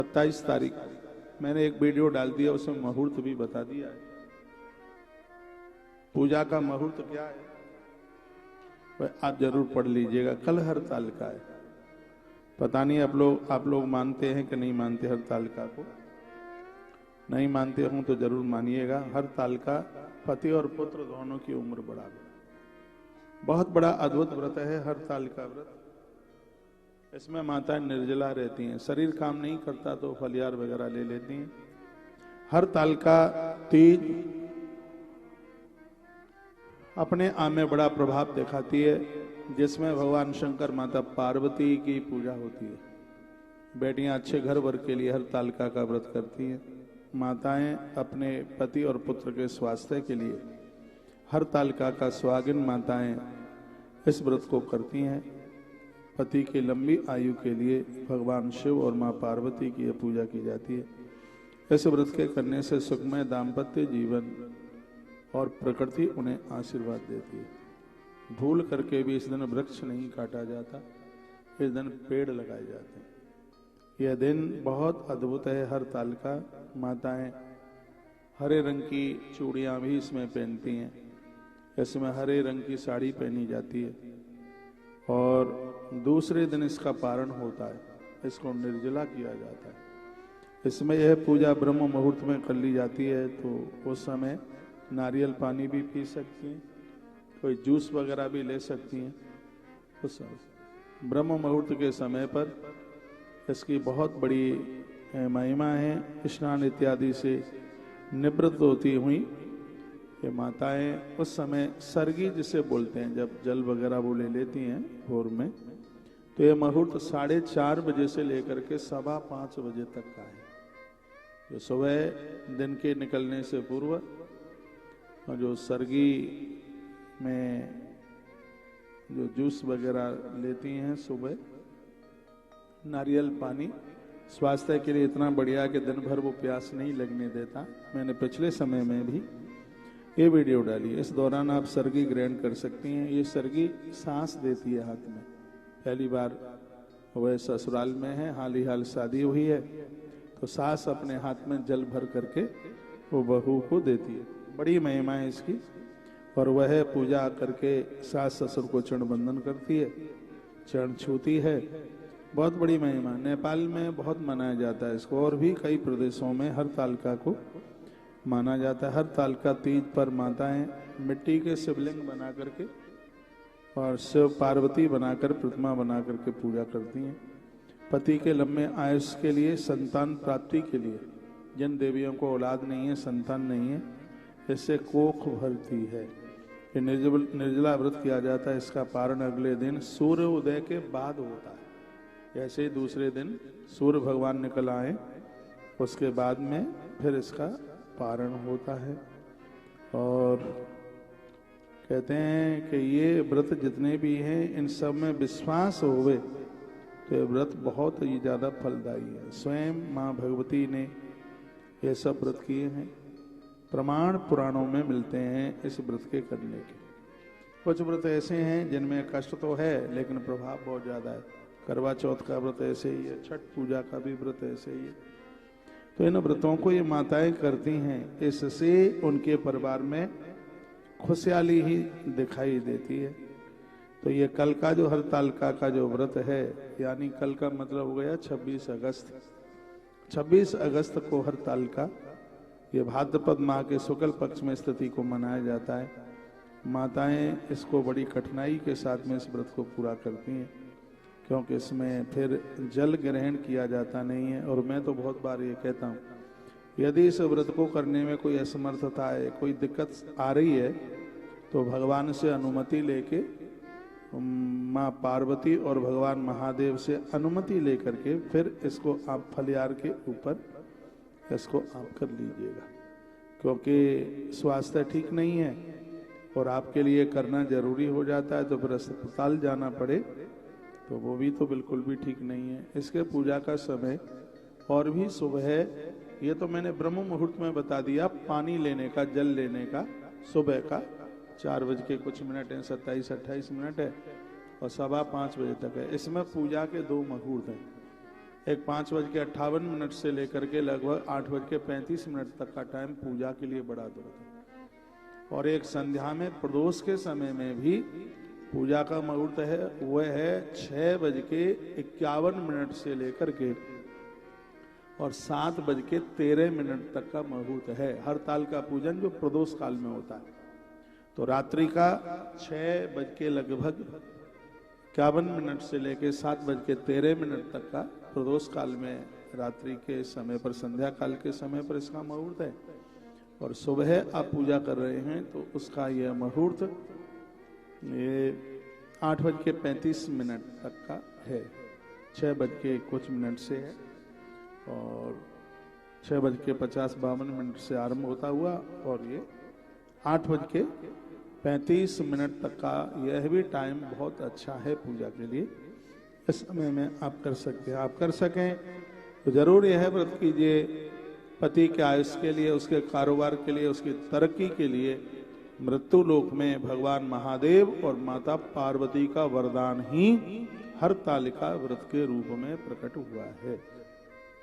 27 तारीख मैंने एक वीडियो डाल दिया, उसमें मुहूर्त भी बता दिया है। पूजा का मुहूर्त क्या है वह आप जरूर पढ़ लीजिएगा। कल हरतालिका है। पता नहीं आप लोग मानते हैं कि नहीं मानते हरतालिका को। नहीं मानते हों तो जरूर मानिएगा। हरतालिका पति और पुत्र दोनों की उम्र बढ़ावे। बहुत बड़ा अद्भुत व्रत है हरतालिका व्रत। इसमें माताएं निर्जला रहती हैं, शरीर काम नहीं करता तो फलियार वगैरह ले लेती हैं। हरतालिका तीज अपने आप में बड़ा प्रभाव दिखाती है, जिसमें भगवान शंकर माता पार्वती की पूजा होती है। बेटियां अच्छे घर वर के लिए हरतालिका का व्रत करती हैं। माताएं अपने पति और पुत्र के स्वास्थ्य के लिए हरतालिका का सुहागिन माताएं इस व्रत को करती हैं। पति की लंबी आयु के लिए भगवान शिव और मां पार्वती की यह पूजा की जाती है। इस व्रत के करने से सुखमय दाम्पत्य जीवन और प्रकृति उन्हें आशीर्वाद देती है। भूल करके भी इस दिन वृक्ष नहीं काटा जाता, इस दिन पेड़ लगाए जाते हैं। यह दिन बहुत अद्भुत है। हरतालिका माताएं हरे रंग की चूड़ियां भी इसमें पहनती हैं। इसमें हरे रंग की साड़ी पहनी जाती है और दूसरे दिन इसका पारण होता है। इसको निर्जला किया जाता है। इसमें यह पूजा ब्रह्म मुहूर्त में कर ली जाती है, तो उस समय नारियल पानी भी पी सकती हैं, कोई जूस वगैरह भी ले सकती हैं। उस ब्रह्म मुहूर्त के समय पर इसकी बहुत बड़ी महिमा है। स्नान इत्यादि से निवृत्त होती हुई ये माताएं उस समय सरगी जिसे बोलते हैं, जब जल वगैरह वो ले लेती हैं भोर में, तो ये मुहूर्त 4:30 बजे से लेकर के 5:15 बजे तक का है। जो सुबह दिन के निकलने से पूर्व और जो सरगी में जो जूस वगैरह लेती हैं सुबह, नारियल पानी स्वास्थ्य के लिए इतना बढ़िया कि दिन भर वो प्यास नहीं लगने देता। मैंने पिछले समय में भी ये वीडियो डाली। इस दौरान आप सरगी ग्रहण कर सकती हैं। ये सरगी सांस देती है हाथ में। पहली बार वह ससुराल में है, हाल ही हाल शादी हुई है, तो सास अपने हाथ में जल भर करके वो बहू को देती है। बड़ी महिमा है इसकी। और वह पूजा करके सास ससुर को चरण बंधन करती है, चरण छूती है। बहुत बड़ी महिमा। नेपाल में बहुत मनाया जाता है इसको, और भी कई प्रदेशों में हरतालिका को माना जाता है। हरतालिका तीज पर माताएं मिट्टी के शिवलिंग बना करके और शिव पार्वती बनाकर प्रतिमा बना करके पूजा करती हैं। पति के लंबे आयुष के लिए, संतान प्राप्ति के लिए, जिन देवियों को औलाद नहीं है, संतान नहीं है, इससे कोख भरती है। ये निर्जला व्रत किया जाता है। इसका पारण अगले दिन सूर्य उदय के बाद होता है। जैसे दूसरे दिन सूर्य भगवान निकल आए उसके बाद में फिर इसका पारण होता है। और कहते हैं कि ये व्रत जितने भी हैं इन सब में विश्वास होवे तो ये व्रत बहुत ही ज्यादा फलदायी है। स्वयं माँ भगवती ने ये सब व्रत किए हैं। प्रमाण पुराणों में मिलते हैं इस व्रत के करने के। कुछ व्रत ऐसे हैं जिनमें कष्ट तो है लेकिन प्रभाव बहुत ज्यादा है। करवा चौथ का व्रत ऐसे ही है, छठ पूजा का भी व्रत ऐसे ही है। तो इन व्रतों को ये माताएं करती हैं, इससे उनके परिवार में खुशहाली ही दिखाई देती है। तो ये कल का जो हरतालिका का जो व्रत है, यानी कल का मतलब हो गया 26 अगस्त। 26 अगस्त को हरतालिका, ये भाद्रपद माह के शुक्ल पक्ष में स्थिति को मनाया जाता है। माताएं इसको बड़ी कठिनाई के साथ में इस व्रत को पूरा करती हैं, क्योंकि इसमें फिर जल ग्रहण किया जाता नहीं है। और मैं तो बहुत बार ये कहता हूँ, यदि इस व्रत को करने में कोई असमर्थता है, कोई दिक्कत आ रही है, तो भगवान से अनुमति लेके, माँ पार्वती और भगवान महादेव से अनुमति लेकर के फिर इसको आप फलियार के ऊपर इसको आप कर लीजिएगा। क्योंकि स्वास्थ्य ठीक नहीं है और आपके लिए करना जरूरी हो जाता है, तो फिर अस्पताल जाना पड़े तो वो भी तो बिल्कुल भी ठीक नहीं है। इसके पूजा का समय और भी सुबह है। ये तो मैंने ब्रह्म मुहूर्त में बता दिया। पानी लेने का, जल लेने का सुबह का 4 बज के कुछ मिनट है, 27-28 मिनट है, और 5:15 बजे तक है। इसमें पूजा के 2 मुहूर्त हैं। एक 5:58 से लेकर के लगभग 8:35 तक का टाइम पूजा के लिए बढ़ा दो। और एक संध्या में प्रदोष के समय में भी पूजा का मुहूर्त है, वह है 6:51 से लेकर के और 7:13 तक का मुहूर्त है। हर ताल का पूजन जो प्रदोष काल में होता है। तो रात्रि का 6 लगभग 51 से लेकर 7:13 तक का प्रदोष काल में रात्रि के समय पर, संध्या काल के समय पर इसका मुहूर्त है। और सुबह आप पूजा कर रहे हैं तो उसका यह मुहूर्त ये 8:35 तक का है। 6 कुछ मिनट से है और 6:50-52 से आरंभ होता हुआ और ये 8:35 तक का यह भी टाइम बहुत अच्छा है पूजा के लिए। इस समय में आप कर सकते हैं। आप कर सकें तो जरूर यह व्रत कीजिए, पति के आयुष के लिए, उसके कारोबार के लिए, उसकी तरक्की के लिए। मृत्यु लोक में भगवान महादेव और माता पार्वती का वरदान ही हरतालिका व्रत के रूप में प्रकट हुआ है।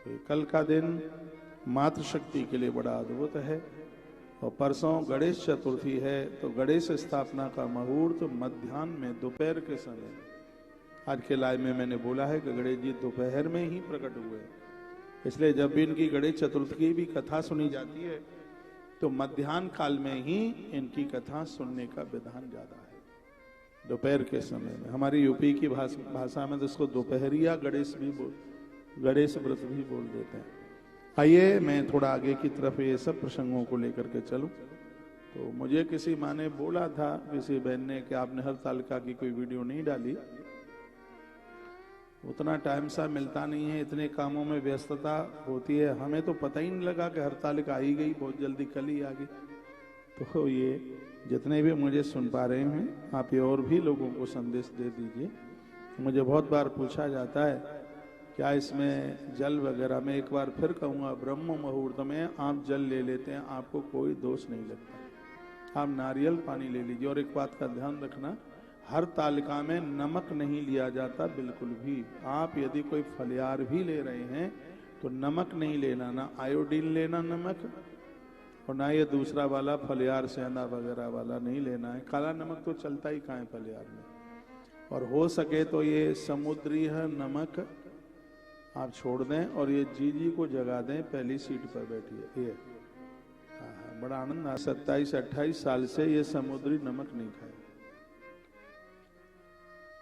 तो कल का दिन मातृशक्ति के लिए बड़ा अद्भुत है। और परसों गणेश चतुर्थी है तो गणेश स्थापना का मुहूर्त मध्याह्न में, दोपहर के समय। आज के लाइव में मैंने बोला है कि गणेश जी दोपहर में ही प्रकट हुए, इसलिए जब भी इनकी गणेश चतुर्थी की भी कथा सुनी जाती है तो मध्याह्न काल में ही इनकी कथा सुनने का विधान ज्यादा है, दोपहर के समय में। हमारी यूपी की भाषा में तो इसको दोपहरिया गणेश व्रत भी बोल देते हैं। आइए मैं थोड़ा आगे की तरफ ये सब प्रसंगों को लेकर के चलूं। तो मुझे किसी माँ ने बोला था, किसी बहन ने, कि आपने हरतालिका की कोई वीडियो नहीं डाली। उतना टाइम सा मिलता नहीं है, इतने कामों में व्यस्तता होती है, हमें तो पता ही नहीं लगा कि हरतालिका आई गई, बहुत जल्दी कल ही आ गई। तो ये जितने भी मुझे सुन पा रहे हैं, आप ये और भी लोगों को संदेश दे दीजिए। मुझे बहुत बार पूछा जाता है क्या इसमें जल वगैरह, मैं एक बार फिर कहूँगा, ब्रह्म मुहूर्त में आप जल ले लेते हैं, आपको कोई दोष नहीं लगता। आप नारियल पानी ले लीजिए। और एक बात का ध्यान रखना, हर तालिका में नमक नहीं लिया जाता बिल्कुल भी। आप यदि कोई फलियार भी ले रहे हैं तो नमक नहीं लेना, ना आयोडीन लेना नमक, और ना ये दूसरा वाला फलियार सेंधा वगैरह वाला नहीं लेना है। काला नमक तो चलता ही कहाँ है फलियार में। और हो सके तो ये समुद्री नमक आप छोड़ दें और ये जी को जगा दें, पहली सीट पर बैठिए। ये बड़ा आनंद। 27-28 साल से ये समुद्री नमक नहीं खाए,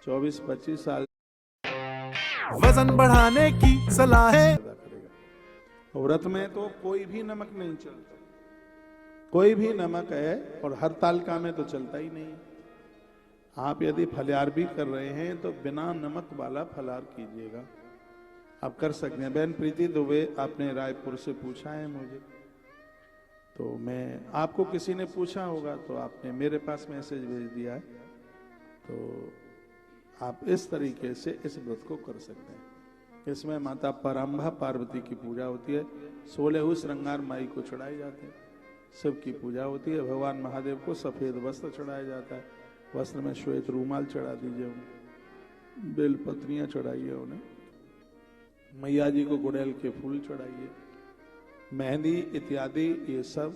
24-25 साल वजन बढ़ाने की सलाह है। व्रत में तो कोई भी नमक नहीं चलता, कोई भी नमक है, और हर तालिका में तो चलता ही नहीं। आप यदि फलाहार भी कर रहे हैं तो बिना नमक वाला फलाहार कीजिएगा। आप कर सकते हैं। बहन प्रीति दुबे, आपने रायपुर से पूछा है मुझे, तो मैं, आपको किसी ने पूछा होगा तो आपने मेरे पास मैसेज भेज दिया है। तो आप इस तरीके से इस व्रत को कर सकते हैं। इसमें माता पराम्भा पार्वती की पूजा होती है, 16 श्रृंगार माई को चढ़ाए जाते हैं, शिव की पूजा होती है। भगवान महादेव को सफेद वस्त्र चढ़ाया जाता है, वस्त्र में श्वेत रूमाल चढ़ा दीजिए उन्हें, बेलपत्रियां चढ़ाइए उन्हें, मैया जी को गुड़ैल के फूल चढ़ाइए, मेहंदी इत्यादि ये सब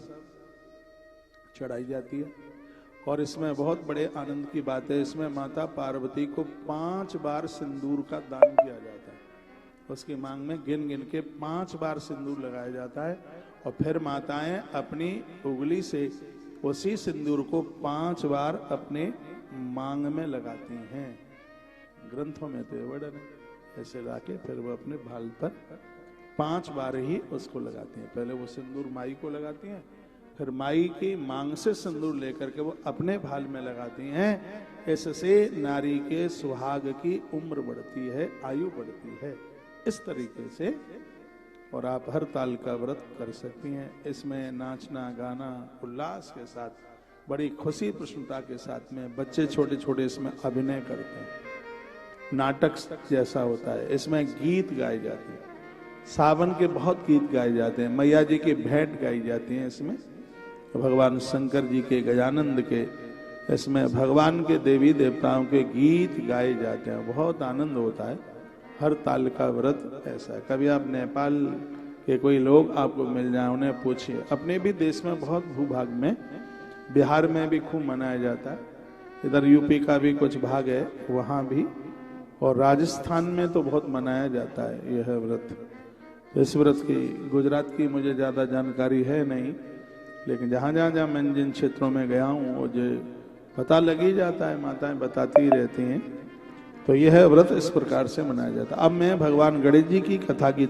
चढ़ाई जाती है। और इसमें बहुत बड़े आनंद की बात है, इसमें माता पार्वती को 5 बार सिंदूर का दान किया जाता है। उसकी मांग में गिन गिन के 5 बार सिंदूर लगाया जाता है, और फिर माताएं अपनी उंगली से उसी सिंदूर को 5 बार अपने मांग में लगाती हैं। ग्रंथों में तो वर्णन है, ऐसे लाके फिर वो अपने भाल पर 5 बार ही उसको लगाती हैं। पहले वो सिंदूर माई को लगाती हैं, फिर माई की मांग से सिंदूर लेकर के वो अपने भाल में लगाती हैं। इससे नारी के सुहाग की उम्र बढ़ती है, आयु बढ़ती है, इस तरीके से। और आप हर ताल का व्रत कर सकती हैं। इसमें नाचना गाना उल्लास के साथ, बड़ी खुशी प्रसन्नता के साथ में बच्चे छोटे छोटे इसमें अभिनय करते हैं, नाटक जैसा होता है। इसमें गीत गाए जाते हैं, सावन के बहुत गीत गाए जाते हैं, मैया जी की भेंट गाई जाती है इसमें, भगवान शंकर जी के, गजानंद के, इसमें भगवान के देवी देवताओं के गीत गाए जाते हैं। बहुत आनंद होता है। हर ताल का व्रत ऐसा है। कभी आप नेपाल के कोई लोग आपको मिल जाए, उन्हें पूछिए। अपने भी देश में बहुत भूभाग में, बिहार में भी खूब मनाया जाता है, इधर यूपी का भी कुछ भाग है वहाँ भी, और राजस्थान में तो बहुत मनाया जाता है यह व्रत। तो इस व्रत की गुजरात की मुझे ज़्यादा जानकारी है नहीं, लेकिन जहाँ जहाँ मैं जिन क्षेत्रों में गया हूँ वो जो पता लग ही जाता है, माताएं बताती ही रहती हैं। तो यह व्रत इस प्रकार से मनाया जाता है। अब मैं भगवान गणेश जी की कथा की